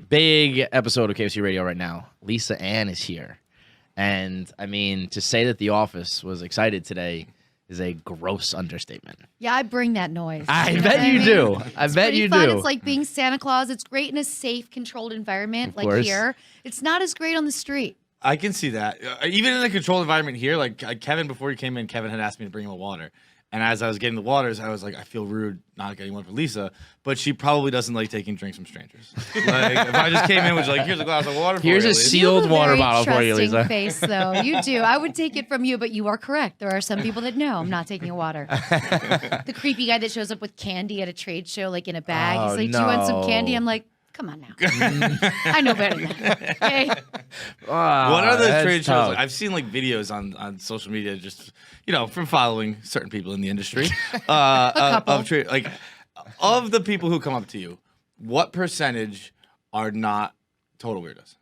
big episode of KFC Radio right now. Lisa Ann is here. And, I mean, to say that The Office was excited today is a gross understatement. Yeah, I bring that noise. I bet you do. I bet you fun. do. It's like being Santa Claus. It's great in a safe, controlled environment Of like course. here. It's not as great on the street. I can see that. Even in a controlled environment here, like Kevin, before he came in, Kevin had asked me to bring him a water. And as I was getting the waters, I was like, I feel rude not getting one for Lisa, but she probably doesn't like taking drinks from strangers. Like, if I just came in and was like, here's a glass of water for Here's you, a Lisa. sealed water bottle for you, Interesting Lisa. face, though. You do. I would take it from you, but you are correct. There are some people that know I'm not taking a water. The creepy guy that shows up with candy at a trade show, like in a bag. Oh, He's like, do you want some no. candy? I'm like, come on now. I know better than that. Okay? What are those that's trade shows? tough. Like? I've seen like videos on social media, just from following certain people in the industry. couple. Of trade, like of the people who come up to you, what percentage are not total weirdos?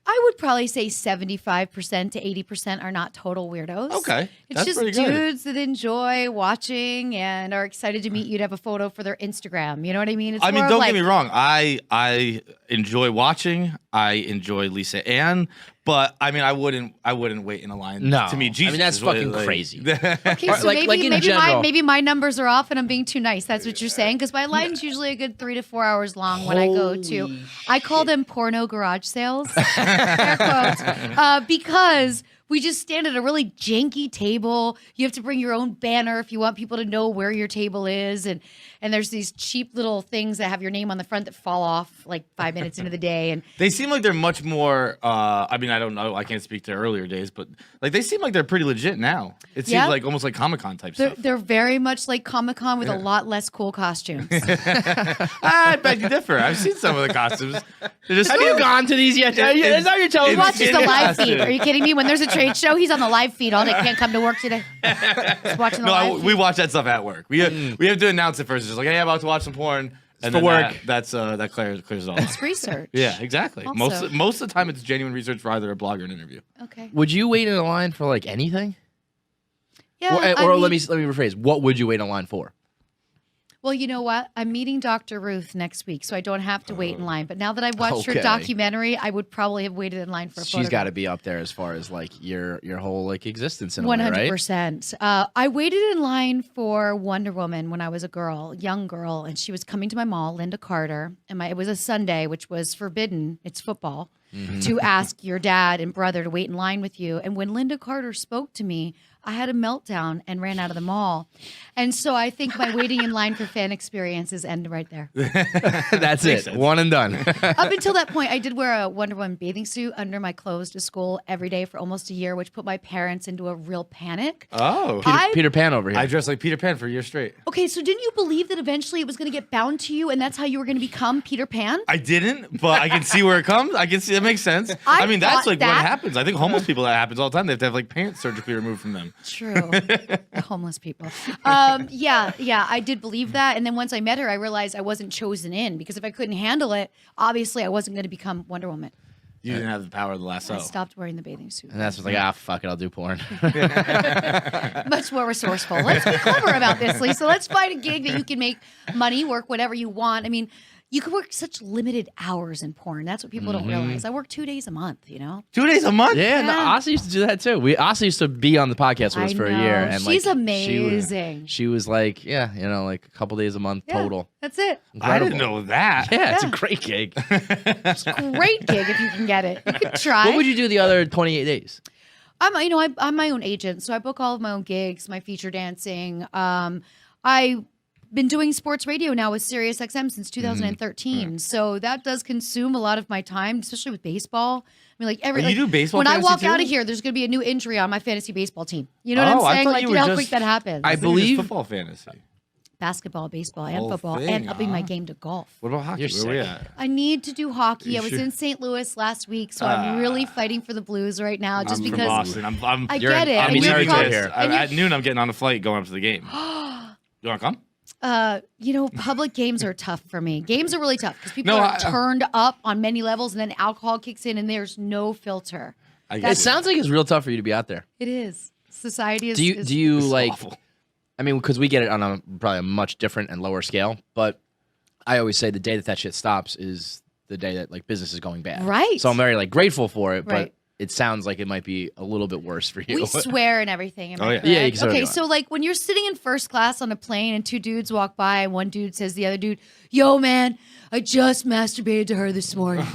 I would probably say 75% to 80% are not total weirdos. Okay, It's that's just pretty good. dudes that enjoy watching and are excited to meet you to have a photo for their Instagram. You know what I mean? It's I mean, more of don't like, get me wrong. I enjoy watching. I enjoy Lisa Ann, but I mean, I wouldn't wait in a line No. to meet Jesus. I mean, that's is what fucking like- crazy. Okay, Or so like in general. maybe my numbers are off and I'm being too nice. That's what you're saying? Because my line's usually a good 3 to 4 hours long when I go to. I call them porno garage sales, air quotes, because we just stand at a really janky table. You have to bring your own banner if you want people to know where your table is, and there's these cheap little things that have your name on the front that fall off like 5 minutes into the day, and They seem like they're much more. I mean, I don't know. I can't speak to earlier days, but like they seem like they're pretty legit now. It seems Yeah. like almost like Comic-Con type they're, stuff. they're very much like Comic-Con with a lot less cool costumes. I beg to differ. I've seen some of the costumes. They're just Have you gone to these yet? Is that your telling it's- Watches the live Yes. feed. Are you kidding me? When there's a trade show, he's on the live feed all day. Can't come to work today. Just watching the No, live feed. we watch that stuff at work. We have to announce it first. It's just like, hey, I'm about to watch some porn. And for then work. that clears it all. It's research. Yeah, exactly. Also. Most of the time, it's genuine research for either a blog or an interview. Okay. Would you wait in a line for like anything? Yeah. Or, I let mean- me rephrase. What would you wait in line for? Well, you know what? I'm meeting Dr. Ruth next week, so I don't have to wait in line. But now that I've watched her Okay. documentary, I would probably have waited in line for a She's got to be up there as far as like your whole like existence in a way, right? 100%. I waited in line for Wonder Woman when I was a girl, young girl, and she was coming to my mall, Linda Carter, and it was a Sunday, which was forbidden. It's football. To ask your dad and brother to wait in line with you. And when Linda Carter spoke to me, I had a meltdown and ran out of the mall. And so I think my waiting in line for fan experiences ended right there. That's it. sense. One and done. Up until that point, I did wear a Wonder Woman bathing suit under my clothes to school every day for almost a year, which put my parents into a real panic. Oh, Peter Pan over here. I dressed like Peter Pan for a year straight. Okay, so didn't you believe that eventually it was going to get bound to you and that's how you were going to become Peter Pan? I didn't, but I can see where it comes. I can see that makes sense. I I mean, that's thought like what that- happens. I think homeless people, that happens all the time. They have to have like pants surgically removed from them. True. Homeless people. Yeah, I did believe that. And then once I met her, I realized I wasn't chosen in because if I couldn't handle it, obviously I wasn't going to become Wonder Woman. You didn't have the power of the lasso. I stopped wearing the bathing suit. and that's what's like, fuck it, I'll do porn. Much more resourceful. Let's be clever about this, Lisa. Let's find a gig that you can make money, work whatever you want. I mean, you can work such limited hours in porn. That's what people don't realize. I work 2 days a month, 2 days a month? Yeah, no, Yeah. Asa used to do that too. Asa used to be on the podcast with us I for a know. year. And She's like, amazing. She was like, like a couple days a month Yeah, total. That's it. I didn't Incredible. know that. Yeah, it's a Yeah. great gig. Great gig if you can get it. You could try. What would you do the other 28 days? I'm my own agent, so I book all of my own gigs, my feature dancing. I've been doing sports radio now with SiriusXM since 2013, so that does consume a lot of my time, especially with baseball. I mean, like Oh, you do baseball When I fantasy walk out too? of here, there's going to be a new injury on my fantasy baseball team. You know what Oh, I I'm saying? thought Like, you you know were how quick just- that happens. I think it's believe- football fantasy. Basketball, baseball, and Whole football, thing, and upping my huh? game to golf. What about hockey? You're Where we sick. at? I need to do hockey. You I was sure? in St. Louis last week, so I'm really fighting for the Blues right now, just I'm because from Boston. I You're get in it. enemy And you territory come- here. and you- At noon, I'm getting on a flight going up to the game. You want to come? Public games are tough for me. Games are really tough because people No, are I- turned up on many levels, and then alcohol kicks in, and there's no filter. I It guess sounds like it's real tough for you to be out there. It is. Society is. Do you It's like? awful. I mean, because we get it on probably a much different and lower scale. But I always say the day that shit stops is the day that like business is going bad. Right. So I'm very like grateful for it, Right. but it sounds like it might be a little bit worse for you. We swear and everything. Am I Oh, yeah. correct? Yeah, you can sort of okay, do it. so like when you're sitting in first class on a plane and two dudes walk by and one dude says to the other dude, "Yo, man, I just masturbated to her this morning."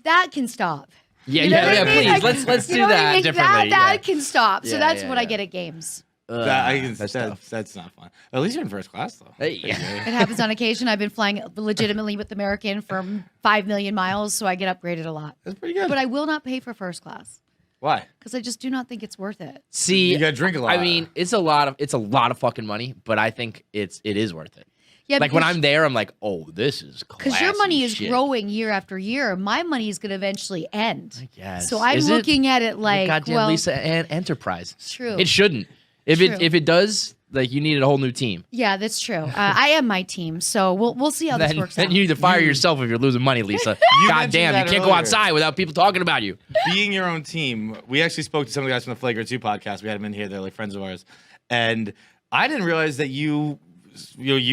That can stop. Yeah, You know what I mean? please. Like, let's you do know what I that mean? differently. That can stop. So Yeah, that's yeah, what I yeah. get at games. That's tough. That's not fun. At least you're in first class though. Hey. It happens on occasion. I've been flying legitimately with American for 5 million miles, so I get upgraded a lot. That's pretty good. But I will not pay for first class Why? because I just do not think it's worth it. See, You gotta drink a lot. I mean, it's a lot of fucking money, but I think it is worth it. Yeah, Like when because- I'm there, I'm like, oh, this is Because your money classy is shit. growing year after year. My money is going to eventually end. I guess. So I'm Is it? looking at it like, Goddamn well, Lisa and Enterprise. True. It shouldn't. If True. it does, like you need a whole new team. yeah, that's true. I am my team, so we'll see how this Then, works then out. you need to fire yourself if you're losing money, Lisa. God mentioned damn, you that can't go earlier. outside without people talking about you. Being your own team, we actually spoke to some of the guys from the Flagrant 2 podcast. We had them in here. They're like friends of ours. And I didn't realize that you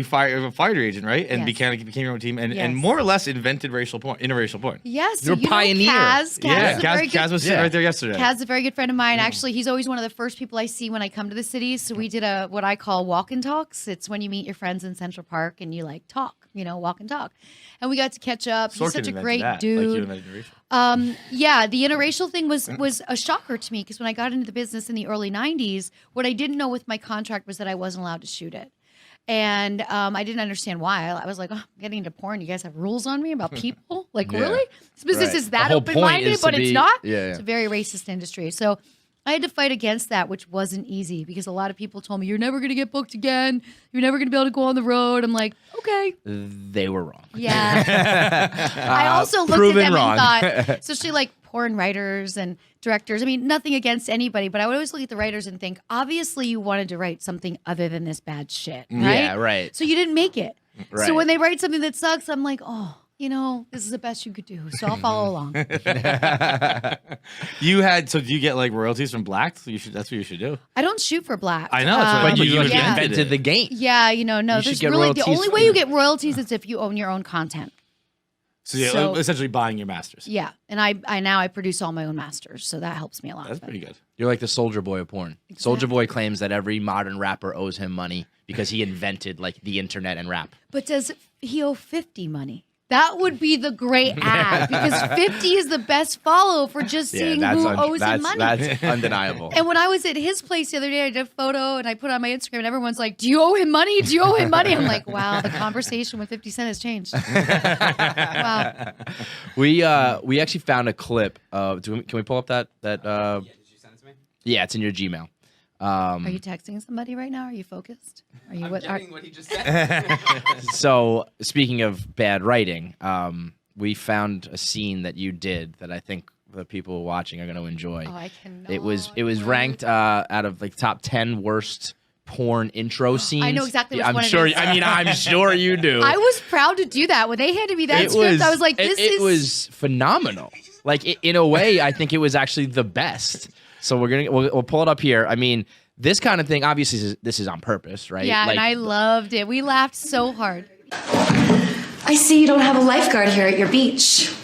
fired a fighter agent, right? And Yes. became your own team and, Yes. and more or less invented interracial porn. Yes, You're a pioneer. Kaz. Yeah, is a very Kaz good, was sitting Yeah. right there yesterday. Kaz is a very good friend of mine. Actually, he's always one of the first people I see when I come to the city. So we did what I call walk and talks. It's when you meet your friends in Central Park and you like talk, walk and talk. And we got to catch up. He's Sorkin such a invented great that, like dude. you invented interracial. Yeah, the interracial thing was a shocker to me because when I got into the business in the early 90s, what I didn't know with my contract was that I wasn't allowed to shoot it. And I didn't understand why. I was like, oh, I'm getting into porn. You guys have rules on me about people? Like, Yeah. really? This business Right. is The that whole point open-minded, is to but it's be- not? yeah, yeah. It's a very racist industry. So I had to fight against that, which wasn't easy because a lot of people told me, you're never going to get booked again. You're never going to be able to go on the road. I'm like, okay. They were wrong. Yeah. I also looked at proven them wrong. and thought, especially like porn writers and directors. I mean, nothing against anybody, but I would always look at the writers and think, obviously, you wanted to write something other than this bad shit, right? Yeah, right. So you didn't make it. Right. So when they write something that sucks, I'm like, oh, this is the best you could do. So I'll follow along. So do you get like royalties from Black? So that's what you should do. I don't shoot for Black. I know, that's what But you Yeah. invented the game. Yeah, no. You should There's get really the royalties only way for- you get royalties is if you own your own content. So yeah, So- essentially buying your masters. Yeah, and I now produce all my own masters, so that helps me a lot. That's But- pretty good. You're like the Soldier Boy of porn. Soldier Boy claims that every modern rapper owes him money because he invented like the internet and rap. But does he owe 50 money? That would be the great ad because 50 is the best follow for just seeing who owes him money. That's undeniable. And when I was at his place the other day, I did a photo and I put it on my Instagram, and everyone's like, "Do you owe him money? Do you owe him money?" I'm like, "Wow, the conversation with 50 Cent has changed." Wow. We actually found a clip of. Can we pull up that? Did you send it to me? Yeah, it's in your Gmail. Are you texting somebody right now? Are you focused? Are you I'm what? getting what he just said. So speaking of bad writing, we found a scene that you did that I think the people watching are going to enjoy. Oh, I cannot. It was ranked out of like top 10 worst porn intro scenes. know exactly which I'm one it sure. is. I mean, I'm sure you do. I was proud to do that when they handed me that script. I was like, it was phenomenal. Like in a way, I think it was actually the best. So we'll pull it up here. I mean, this kind of thing, obviously, this is on purpose, right? Yeah, like, and I loved it. We laughed so hard. I see you don't have a lifeguard here at your beach.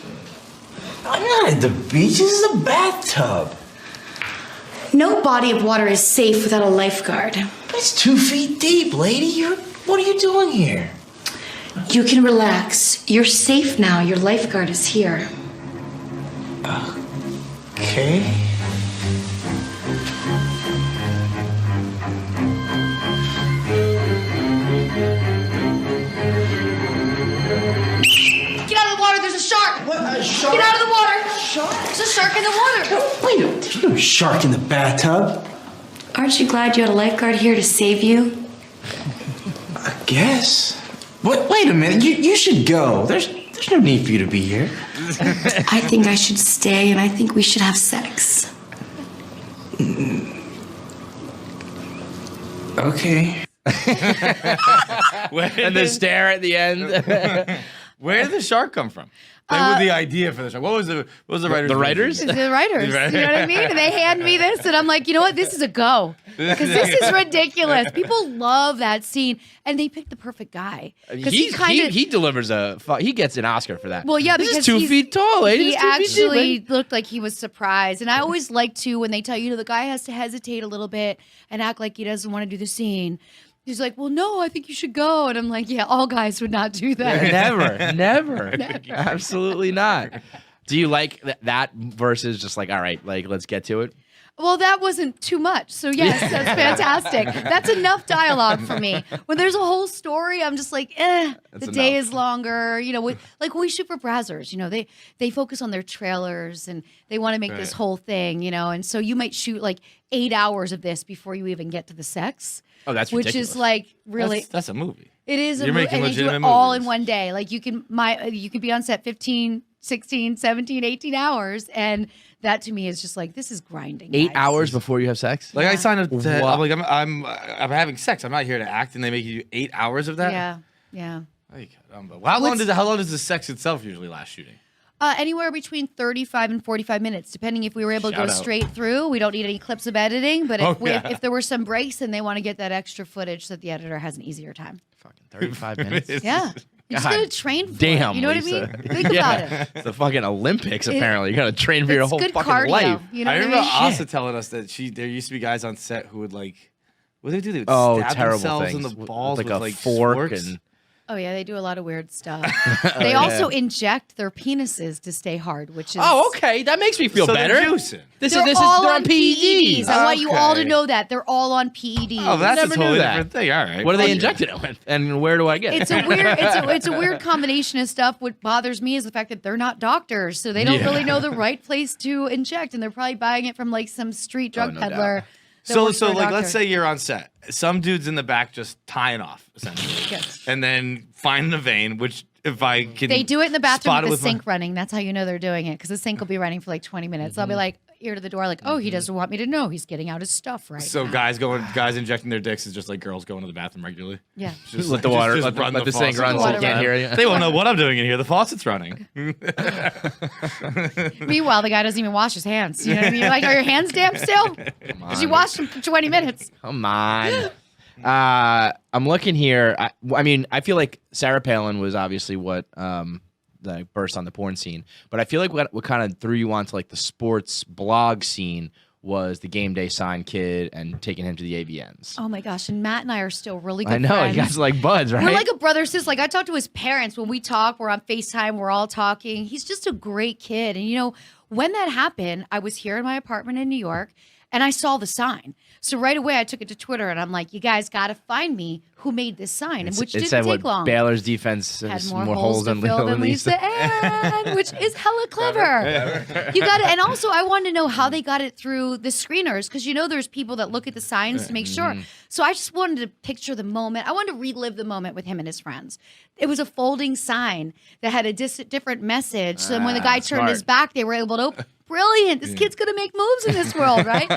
I'm not at the beach. This is a bathtub. No body of water is safe without a lifeguard. It's 2 feet deep, lady. What are you doing here? You can relax. You're safe now. Your lifeguard is here. Okay. Get out of the water. There's a shark. What? A shark? Get out of the water. Shark? There's a shark in the water. Wait a minute. There's no shark in the bathtub. Aren't you glad you had a lifeguard here to save you? I guess. What? Wait a minute. You should go. There's no need for you to be here. I think I should stay, and I think we should have sex. Okay. and the stare at the end. Where did the shark come from? The idea for the shark. What was the writers? The writers? The writers. You know what I mean? And they hand me this, and I'm like, you know what? This is a go. Because this is ridiculous. People love that scene, and they picked the perfect guy. Because He delivers he gets an Oscar for that. Well, yeah, this because is 2 feet tall, ladies. He actually looked like he was surprised. And I always like to, when they tell you, the guy has to hesitate a little bit and act like he doesn't want to do the scene. He's like, well, no, I think you should go. And I'm like, yeah, all guys would not do that. Never. Absolutely not. Do you like that versus just like, all right, like, let's get to it? Well, that wasn't too much. So, yes, that's fantastic. That's enough dialogue for me. When there's a whole story, I'm just like, the day is longer. You know, like when we shoot for Brazzers, you know, they focus on their trailers and they want to make this whole thing, you know. And so you might shoot like 8 hours of this before you even get to the sex. Oh, that's which ridiculous. is like really. That's a movie. It is You're a movie. making And they do it legitimate all movies. in one day. Like you can be on set 15, 16, 17, 18 hours. And that to me is just like, this is grinding. 8 guys. hours before you have sex? Like I signed up to, Wow. I'm like, I'm having sex. I'm not here to act, and they make you do 8 hours of that. Yeah. Like, how long does the sex itself usually last shooting? Anywhere between 35 and 45 minutes, depending if we were able to Shout go out. straight through. We don't need any clips of editing, but Oh, yeah. if there were some breaks and they want to get that extra footage so that the editor has an easier time. Fucking 35 minutes. Yeah. You just God got to train for damn, it. You know Lisa. what I mean? Think about it. It's the fucking Olympics, apparently. You got to train for your It's whole good fucking cardio. life. You know I what I remember mean? Asa telling us that there used to be guys on set who would like, what did they do? They would Oh, stab terrible themselves things. in the With, balls like with a like fork forks. and... Oh, yeah. They do a lot of weird stuff. They also inject their penises to stay hard, which is. Oh, okay. That makes me feel So better. they're juicing. They're all on PEDs. PEDs. I want you all to Okay. know that. They're all on PEDs. Oh, that's never a knew totally that. different thing. All right. What are they Fuck injecting it with? And where do I get It's it? a weird it's a weird combination of stuff. What bothers me is the fact that they're not doctors, so they don't really know the right place to inject, and they're probably buying it from like some street drug no peddler. doubt. that So works for a like let's doctor. say you're on set. Some dude's in the back just tying off essentially, Yes. and then find the vein. Which if I can, They do it in the bathroom spot with it the my- sink running. That's how you know they're doing it, because the sink will be running for like 20 minutes. I'll be like ear to the door, like, oh, he doesn't want me to know. He's getting out his stuff right So now. guys injecting their dicks is just like girls going to the bathroom regularly. Yeah. Just Let the water, let run the sink faucet run all so the you can't time. hear you. They won't know what I'm doing in here. The faucet's running. Meanwhile, the guy doesn't even wash his hands. You know what I mean? You're like, are your hands damp still? Because you washed them for 20 minutes. Come on. I'm looking here. I mean, I feel like Sarah Palin was obviously what like burst on the porn scene, but I feel like what kind of threw you onto like the sports blog scene was the Game Day Sign kid and taking him to the AVNs. Oh my gosh. And Matt and I are still really good I know, friends. you guys are like buds, right? We're like a brother sister. Like I talk to his parents when we talk. We're on FaceTime. We're all talking. He's just a great kid. And you know, when that happened, I was here in my apartment in New York, and I saw the sign. So right away, I took it to Twitter, and I'm like, "You guys got to find me who made this sign," and which it didn't said take what long. Baylor's defense Had has more holes to than fill than Lisa. Lisa Ann, which is hella clever. You got it. And also, I wanted to know how they got it through the screeners, because you know there's people that look at the signs to make sure. So I just wanted to picture the moment. I wanted to relive the moment with him and his friends. It was a folding sign that had a different message. So when the guy turned his smart. back, they were able to open. Brilliant. This kid's going to make moves in this world, right?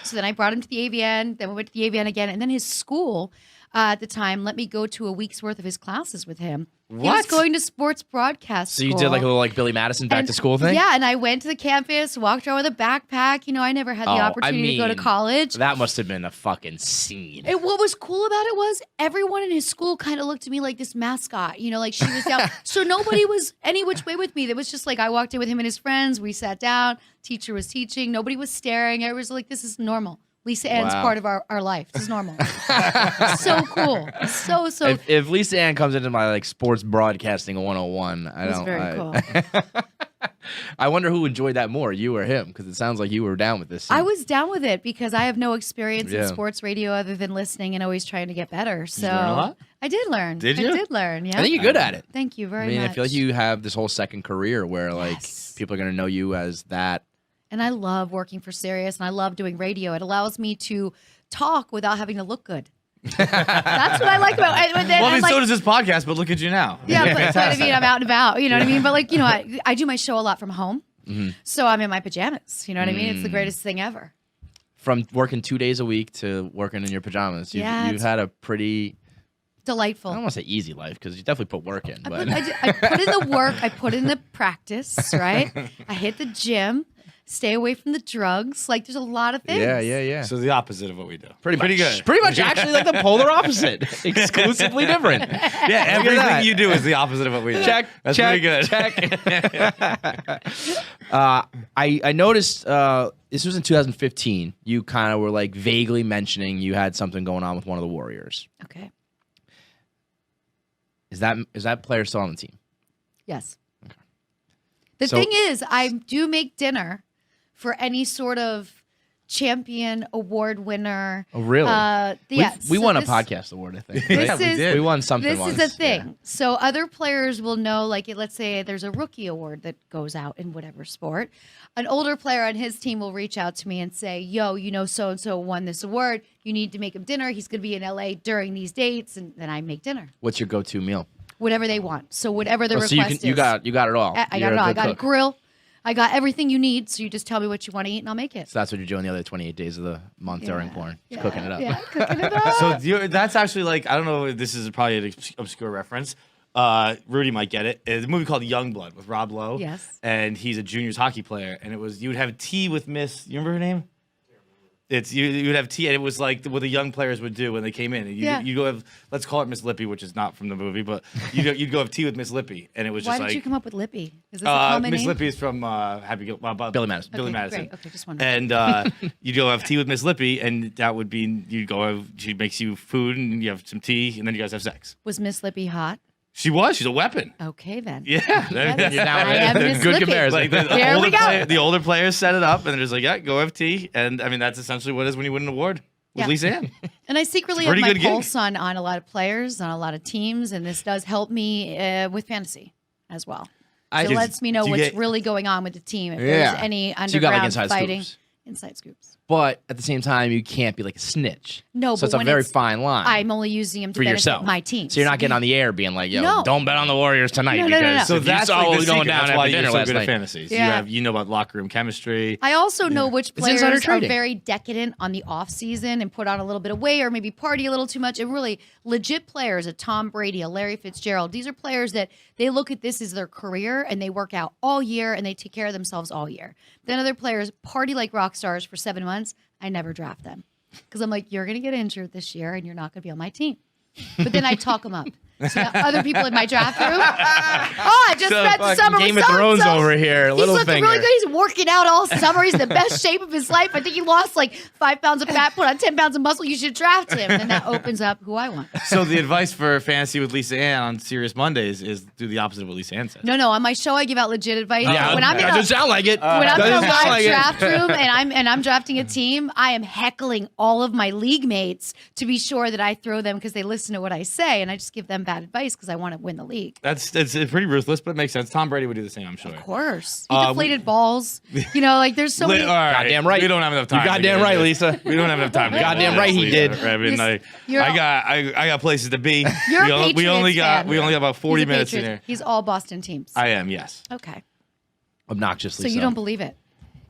So then I brought him to the AVN. Then we went to the AVN again. And then his school at the time let me go to a week's worth of his classes with him. He was What? going to sports broadcast So you school. did like a little like Billy Madison back And- to school thing? Yeah, and I went to the campus, walked around with a backpack. You know, I never had the Oh, I opportunity to go to mean, college. That must have been a fucking scene. What was cool about it was everyone in his school kind of looked at me like this mascot, you know, like she was down. So nobody was any which way with me. It was just like I walked in with him and his friends. We sat down. Teacher was teaching. Nobody was staring. Everybody was like, this is normal. Lisa Ann's Wow. part of our life. This is normal. So cool. So If Lisa Ann comes into my like sports broadcasting 101, I it was don't. very cool. I wonder who enjoyed that more, you or him, because it sounds like you were down with this. Scene. I was down with it because I have no experience Yeah. in sports radio other than listening and always trying to get better. So learn a lot? I did learn. Did you? I did learn. Yeah. I think you're good at it. Thank you very I mean, much. I feel like you have this whole second career where like Yes. people are gonna know you as that. And I love working for Sirius, and I love doing radio. It allows me to talk without having to look good. That's what I like about it. And then Well, I I'm mean, like, so does this podcast, but look at you now. yeah, but I mean, I'm out and about. You know what I mean? But like, you know, I do my show a lot from home, so I'm in my pajamas. You know what I mean? It's the greatest thing ever. From working 2 days a week to working in your pajamas, Yeah, you've had a pretty Delightful. I don't want to say easy life because you definitely put work in. But I put in the work. I put in the practice, right? I hit the gym. Stay away from the drugs. Like, there's a lot of things. yeah. So the opposite of what we do. pretty good. Pretty much, actually, like the polar opposite. Exclusively different. Yeah, everything that. you do is the opposite of what we do. Check. That's check, pretty good. Check. I noticed this was in 2015. You kind of were like vaguely mentioning you had something going on with one of the Warriors. Okay. Is that player still on the team? Yes. The So- thing is, I do make dinner for any sort of champion award winner. Oh, really? Yes. We So won a this- podcast award, I think. This right? is We won something This once. is a thing. Yeah. So other players will know, like, let's say there's a rookie award that goes out in whatever sport. An older player on his team will reach out to me and say, yo, so-and-so won this award. You need to make him dinner. He's going to be in LA during these dates. And then I make dinner. What's your go-to meal? Whatever they want. So whatever the So request is. you got it all. I You're got it all. I good got a cook. grill. I got everything you need. So you just tell me what you want to eat and I'll make it. So that's what you're doing the other 28 days of the month during porn. Just cooking it up. Yeah, cooking it up. So that's actually like, I don't know if this is probably an obscure reference. Rudy might get it. It's a movie called Youngblood with Rob Lowe. Yes. And he's a juniors hockey player. And you would have tea with Miss, you remember her name? You would have tea, and it was like what the young players would do when they came in. And you go have, let's call it Miss Lippy, which is not from the movie, but you'd go have tea with Miss Lippy, and it was Why just did like you come up with Lippy? Is this a common Miss name? Lippy is from Billy Madison. Billy Okay, Madison. great. Okay, just wondering. And you'd go have tea with Miss Lippy, and that would be she makes you food, and you have some tea, and then you guys have sex. Was Miss Lippy hot? She's a weapon. Okay, then. Yeah, Yes, You're down I with it. am Good Miss Lippy. comparison. like the There we go. the older players set it up, and they're just like, yeah, go have tea, and I mean that's essentially what it is when you win an award with Yeah. Lisa Ann. And I secretly It's a have pretty my good gig. pulse on a lot of players, on a lot of teams, and this does help me with fantasy as well. So it lets me know do you what's get- really going on with the team. If Yeah. there's any So you got, like, underground inside fighting. scoops. Inside scoops. But at the same time, you can't be like a snitch. No, so but it's a when very it's- fine line. I'm only using them to for benefit yourself. my team. So you're not getting on the air being like, yo, No. don't bet on the Warriors tonight No, no, no, because no. So if you that's saw like what the was going secret. down That's after why you're dinner so last good night. at fantasies. Yeah. You know about locker room chemistry. I also know which players insider are trading. very decadent on the off season and put on a little bit of weight or maybe party a little too much. And really legit players, a Tom Brady, a Larry Fitzgerald, these are players that they look at this as their career and they work out all year and they take care of themselves all year. Then other players party like rock stars for 7 months. I never draft them because I'm like, you're going to get injured this year and you're not going to be on my team. But then I talk them up. So now other people in my draft room. Oh, I just spent the summer Game with of Thrones so-and-so. over here. He's Little looking finger. really good. He's working out all summer. He's in the best shape of his life. I think he lost like 5 pounds of fat, put on 10 pounds of muscle. You should draft him. And then that opens up who I want. So the advice for fantasy with Lisa Ann on Serious Mondays is do the opposite of what Lisa Ann says. No, on my show I give out legit advice. Yeah, when I'm in that doesn't sound like it. when I'm in a Doesn't sound live like it. draft room and I'm drafting a team, I am heckling all of my league mates to be sure that I throw them because they listen to what I say, and I just give them bad advice because I want to win the league. It's pretty ruthless, but it makes sense. Tom Brady would do the same, I'm sure. Of course, he we- deflated balls. You know, like there's so many. All right. Goddamn right. We don't have enough time. You goddamn to get right, into Lisa. it. We don't have enough time. To get Goddamn into right this, he Lisa. did. I mean, like, You're- I got places to be. You're a we only Patriots got fan. we only got about 40 He's a minutes in Patriot. here. He's all Boston teams. I am, yes. Okay, Obnoxiously so you don't believe it.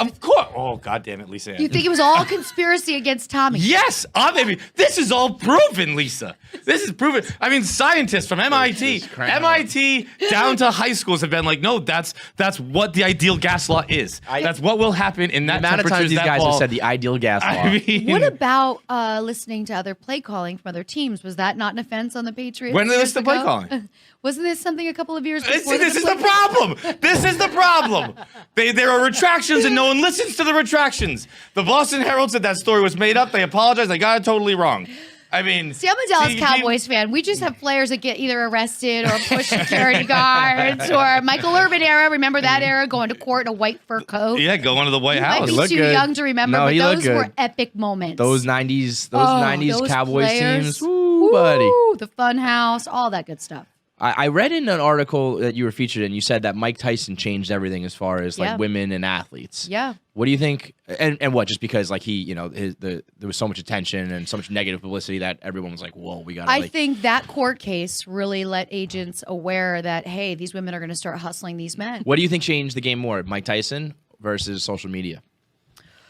Of course. Oh, goddamn it, Lisa Ann. You think it was all conspiracy against Tommy? Yes, baby. This is all proven, Lisa. This is proven. I mean, scientists from MIT, down to high schools have been like, no, that's what the ideal gas law is. That's what will happen in The that amount of temperature. times these guys have said the ideal gas law. I mean, What about listening to other play calling from other teams? Was that not an offense on the Patriots? When did they years listen to play ago? calling? Wasn't this something a couple of years This, before? this is the problem. This is the problem. There are retractions and no one listens to the retractions. The Boston Herald said that story was made up. They apologized. They got it totally wrong. I mean, See, I'm a Dallas see, Cowboys fan. We just have players that get either arrested or push security guards or Michael Irvin era. Remember that era? Going to court in a white fur coat. Yeah, going to the White You might House. be looked too good. young to remember, No, but he looked those good. were epic moments. Those 90s those Cowboys players. teams. Woo, buddy. Woo, the Fun House, all that good stuff. I read in an article that you were featured in, you said that Mike Tyson changed everything as far as like Yeah. women and athletes. Yeah. What do you think? And what? Just because like he, you know, there was so much attention and so much negative publicity that everyone was like, "Whoa, we got." I think that court case really let agents aware that, hey, these women are going to start hustling these men. What do you think changed the game more, Mike Tyson versus social media?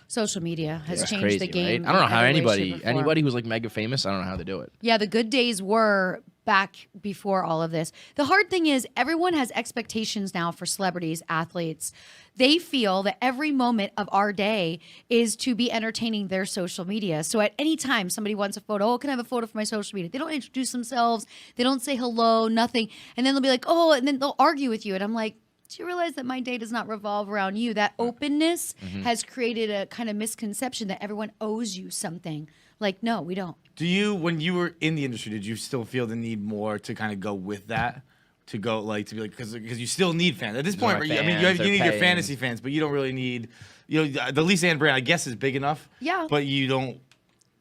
Social media has That's changed the crazy, game. right? I don't know in how every way, shape, or form. anybody who's like mega famous. I don't know how to do it. Yeah, the good days were back before all of this. The hard thing is everyone has expectations now for celebrities, athletes. They feel that every moment of our day is to be entertaining their social media. So at any time somebody wants a photo, oh, can I have a photo for my social media? They don't introduce themselves. They don't say hello, nothing. And then they'll be like, oh, and then they'll argue with you. And I'm like, do you realize that my day does not revolve around you? That openness has created a kind of misconception that everyone owes you something. Like, no, we don't. Do you, when you were in the industry, did you still feel the need more to kind of go with that? To go like to be like because you still need fans at this point. More I mean, fans you need your paying. fantasy fans, but you don't really need. The Lisa Ann brand, I guess, is big enough. Yeah. But you don't.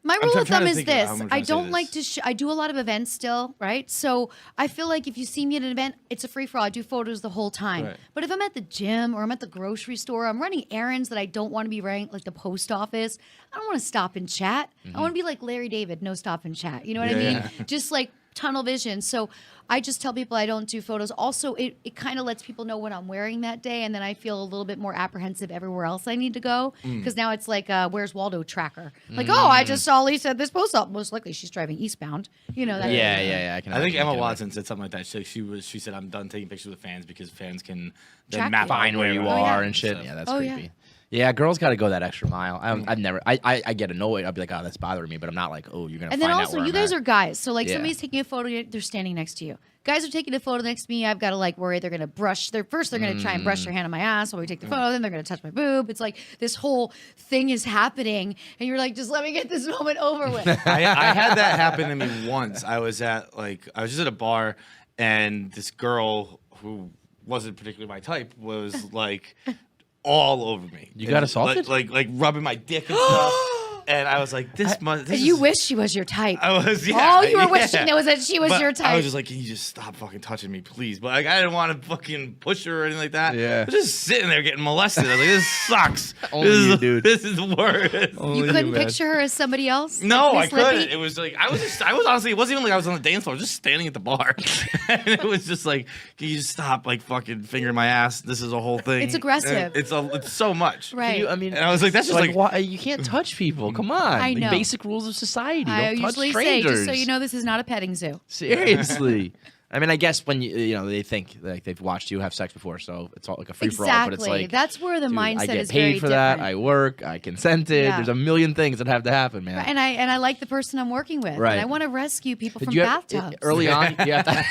My I'm rule of trying thumb to is think about how this. I'm I trying to say don't this. like to I do a lot of events still, right? So I feel like if you see me at an event, it's a free-for-all. I do photos the whole time. Right. But if I'm at the gym or I'm at the grocery store, I'm running errands that I don't want to be running, like the post office, I don't want to stop and chat. I want to be like Larry David, no stop and chat. You know what I mean? Just like tunnel vision. So I just tell people I don't do photos. Also, it kind of lets people know what I'm wearing that day, and then I feel a little bit more apprehensive everywhere else I need to go because now it's like Where's Waldo tracker. Like, oh, I just saw Lisa at this post op. Most likely she's driving eastbound. You know that. Yeah. I think Emma Watson said something like that. She said, "I'm done taking pictures with fans because fans can Track then map you. Find out where you I am are and shit. stuff. Yeah, that's Oh, creepy. yeah. Yeah, girls got to go that extra mile. I've never. I get annoyed. I'll be like, oh, that's bothering me, but I'm not like, oh, you're gonna. And find then out also, where you I'm guys at. are guys. So, like, Yeah. somebody's taking a photo, they're standing next to you. Guys are taking a photo next to me. I've got to, like, worry they're going to brush. They're going to try and brush their hand on my ass while we take the photo. Then they're going to touch my boob. It's like this whole thing is happening. And you're like, just let me get this moment over with. I had that happen to me once. I was just at a bar, and this girl who wasn't particularly my type was like all over me. You And, got assaulted? Like rubbing my dick and stuff. And I was like, this And is. you wish she was your type. I was, yeah. All you were yeah. wishing there was that she was But your type. I was just like, can you just stop fucking touching me, please? But like, I didn't want to fucking push her or anything like that. Yeah. I was just sitting there getting molested. I was like, this sucks. Only this you, is, dude. This is worse. You couldn't picture her as somebody else? No, I Miss Lippy? couldn't. It was like I was honestly. It wasn't even like I was on the dance floor. I was just standing at the bar, and it was just like, can you just stop like fucking fingering my ass? This is a whole thing. It's aggressive. And it's so much. Right. I mean, And I was like, that's just like why, you can't touch people. Come on, I Like, know. basic rules of society. I Don't touch usually say, strangers. just so you know, this is not a petting zoo. Seriously. I mean, I guess when they think like they've watched you have sex before, so it's all like a free for all. Exactly. But it's like That's where the dude, mindset I get is paid very for that. different. I work. I consented. Yeah. There's a million things that have to happen, man. And I like the person I'm working with. Right. And I want to rescue people Did from you have- bathtubs. early on? You have to,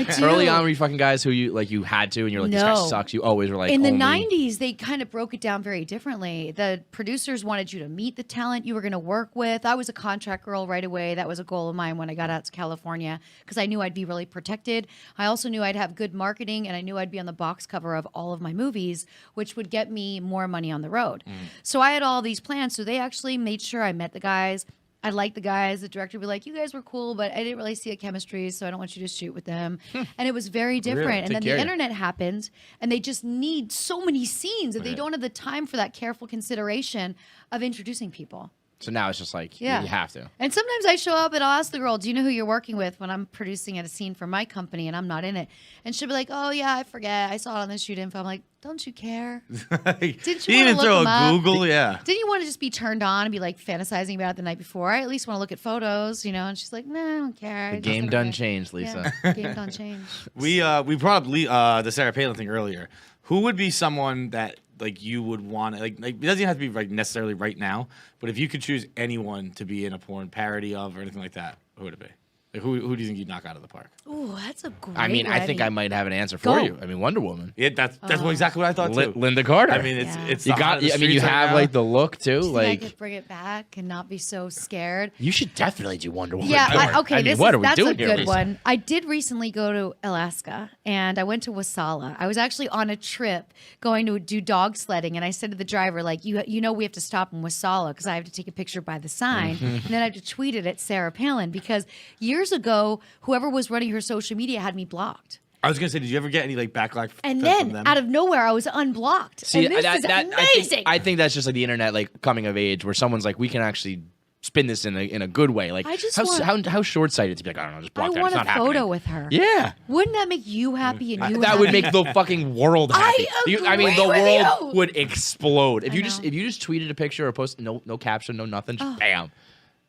I do. early on, were you fucking guys who you had to, and you're like, this guy No. sucks. You always were like, In the only- 90s, they kind of broke it down very differently. The producers wanted you to meet the talent you were going to work with. I was a contract girl right away. That was a goal of mine when I got out to California because I knew I'd be really protected. I also knew I'd have good marketing, and I knew I'd be on the box cover of all of my movies, which would get me more money on the road. So I had all these plans. So they actually made sure I met the guys. I liked the guys. The director would be like, you guys were cool, but I didn't really see a chemistry, so I don't want you to shoot with them. And it was very different. And Take then care the of you. internet happened, and they just need so many scenes that they don't have the time for that careful consideration of introducing people. So now it's just like Yeah. you have to. And sometimes I show up and I'll ask the girl, do you know who you're working with when I'm producing at a scene for my company and I'm not in it? And she'll be like, oh, yeah, I forget. I saw it on the shoot info. I'm like, don't you care? Didn't you you wanna even look throw them a up? Google? Yeah. Didn't you want to just be turned on and be like fantasizing about it the night before? I at least want to look at photos, you know? And she's like, nah, I don't care. The game done changed, Lisa. Yeah, game done changed. We brought up the Sarah Palin thing earlier. Who would be someone that like you would want like it doesn't have to be like necessarily right now, but if you could choose anyone to be in a porn parody of or anything like that, who would it be? Like, who do you think you'd knock out of the park? Ooh, that's a great I mean, I think I wedding. might have an answer for Go. you. I mean, Wonder Woman. Yeah, that's exactly what I thought too. Linda Carter. I mean, it's Yeah. it's you the hot got. of the I mean, you streets right have now. like the look too. I Like could bring it back and not be so scared. you should definitely do Wonder Woman. Yeah, porn. okay, I mean, that's doing a here, good Lisa? one. I did recently go to Alaska, and I went to Wasala. I was actually on a trip going to do dog sledding, and I said to the driver, like, you know we have to stop in Wasala because I have to take a picture by the sign, and then I have to tweet it at Sarah Palin because years ago, whoever was running her social media had me blocked. I was gonna say, did you ever get any like backlash? And from then them? out of nowhere, I was unblocked. See, and this is amazing. I think that's just like the internet, like coming of age, where someone's like, we can actually spin this in a good way. Like, I just how short sighted to be like, I don't know, just I block that. want It's a not photo happening. with her. Yeah. Wouldn't that make you happy and you That happy? would make the fucking world happy. I mean, the agree with world you. would explode if I you know. just tweeted a picture or post no caption, no nothing, just bam.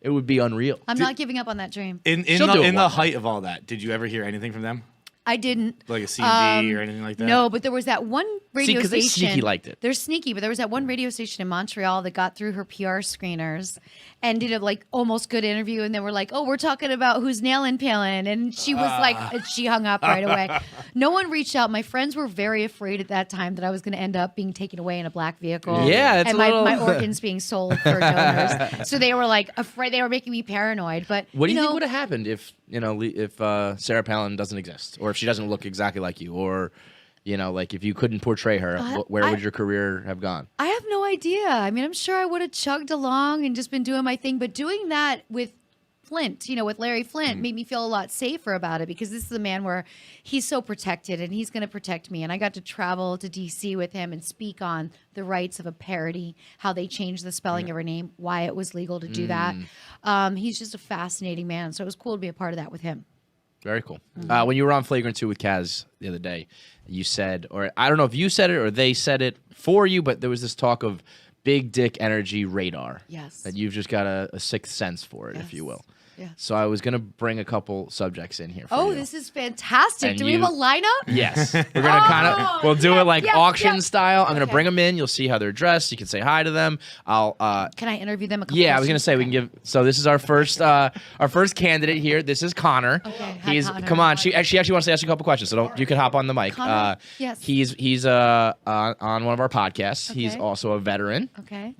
It would be unreal. I'm not giving up on that dream. In She'll do it the one day. height of all that, did you ever hear anything from them? I didn't. Like a CD or anything like that? No, but there was that one radio 'cause they station. sneaky liked it. They're sneaky, but there was that one radio station in Montreal that got through her PR screeners and did a like almost good interview, and they were like, "Oh, we're talking about who's nailing Palin," and she was like, she hung up right away. No one reached out. My friends were very afraid at that time that I was going to end up being taken away in a black vehicle. Yeah, it's and a little- my organs being sold for donors. So they were like afraid. They were making me paranoid. But What do you think know, would have happened if Sarah Palin doesn't exist, or if she doesn't look exactly like you, or like if you couldn't portray her, where would your career have gone? I have no idea. I mean, I'm sure I would have chugged along and just been doing my thing, but doing that with Flint, with Larry Flint, made me feel a lot safer about it, because this is a man where he's so protected and he's going to protect me. And I got to travel to DC with him and speak on the rights of a parody, how they changed the spelling of her name, why it was legal to do that. He's just a fascinating man. So it was cool to be a part of that with him. Very cool. When you were on Flagrant 2 with Kaz the other day, you said, or I don't know if you said it or they said it for you, but there was this talk of big dick energy radar. Yes. That you've just got a sixth sense for it, if you will. Yeah. So I was going to bring a couple subjects in here for you. This is fantastic. And Do we have a lineup? Yes. We're going to kind of, we'll do it like yes, auction yes. style. I'm going to Okay. bring them in. You'll see how they're dressed. You can say hi to them. I'll, Can I interview them a couple yeah, I was going to questions? say we can give. So this is our first candidate here. This is Connor. Okay, hi, He's Connor. come on. She actually wants to ask you a couple questions. So you can hop on the mic. Connor? Yes. He's on one of our podcasts. He's Okay. also a veteran, Okay.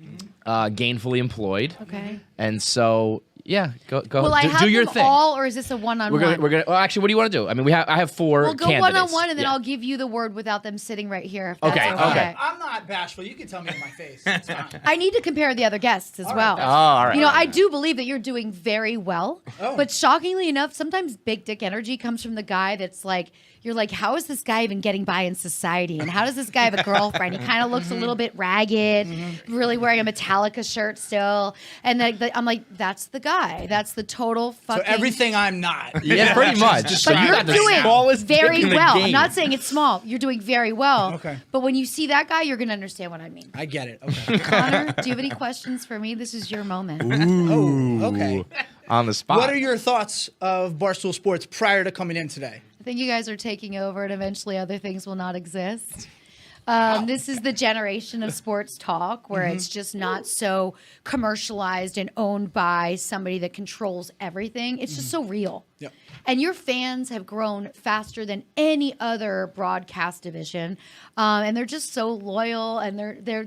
gainfully employed, Okay. and so yeah, go. Will I have do your them thing. all, or is this a one-on-one? We're gonna. Well, actually, what do you want to do? I mean, I have four. We'll go candidates. one-on-one, and then Yeah. I'll give you the word without them sitting right here. If that's Okay, okay. okay. I'm not bashful. You can tell me in my face. It's fine. I need to compare the other guests as well. Oh, all right. I do believe that you're doing very well. But shockingly enough, sometimes big dick energy comes from the guy that's like, you're like, how is this guy even getting by in society? And how does this guy have a girlfriend? He kind of looks a little bit ragged, really wearing a Metallica shirt still. And I'm like, that's the guy. That's the total fucking... So everything I'm not. Yeah, pretty much. So But you you're got the doing smallest dick very in the well. game. I'm not saying it's small. You're doing very well. Okay. But when you see that guy, you're going to understand what I mean. I get it. Okay. Connor, do you have any questions for me? This is your moment. Oh, okay. on the spot. What are your thoughts of Barstool Sports prior to coming in today? I think you guys are taking over, and eventually other things will not exist. This is the generation of sports talk where it's just not so commercialized and owned by somebody that controls everything. It's just so real. Yep. And your fans have grown faster than any other broadcast division, and they're just so loyal. And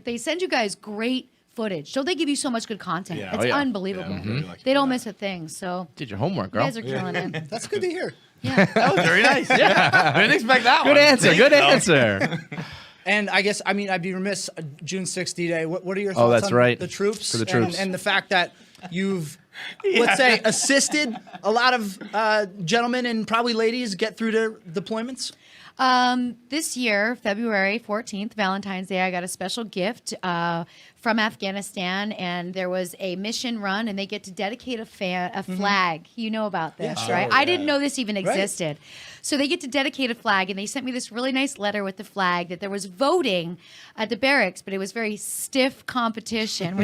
they send you guys great footage. Don't they give you so much good content? Yeah. It's Oh, yeah. unbelievable. Yeah, I'm really lucky They for don't that. miss a thing. So Did your homework, you girl. guys are killing it. That's good to hear. Yeah. That was very nice. Yeah. I didn't expect that one. Good answer. Good answer. And I guess, I'd be remiss, June 6th D-Day, what are your thoughts that's on right. the troops? For the troops. And the fact that you've, let's say, assisted a lot of gentlemen and probably ladies get through their deployments? This year, February 14th, Valentine's Day, I got a special gift from Afghanistan, and there was a mission run, and they get to dedicate a flag. You know about this, Yeah, sure. right? Oh, I didn't yeah. know this even existed. So they get to dedicate a flag, and they sent me this really nice letter with the flag that there was voting at the barracks, but it was very stiff competition.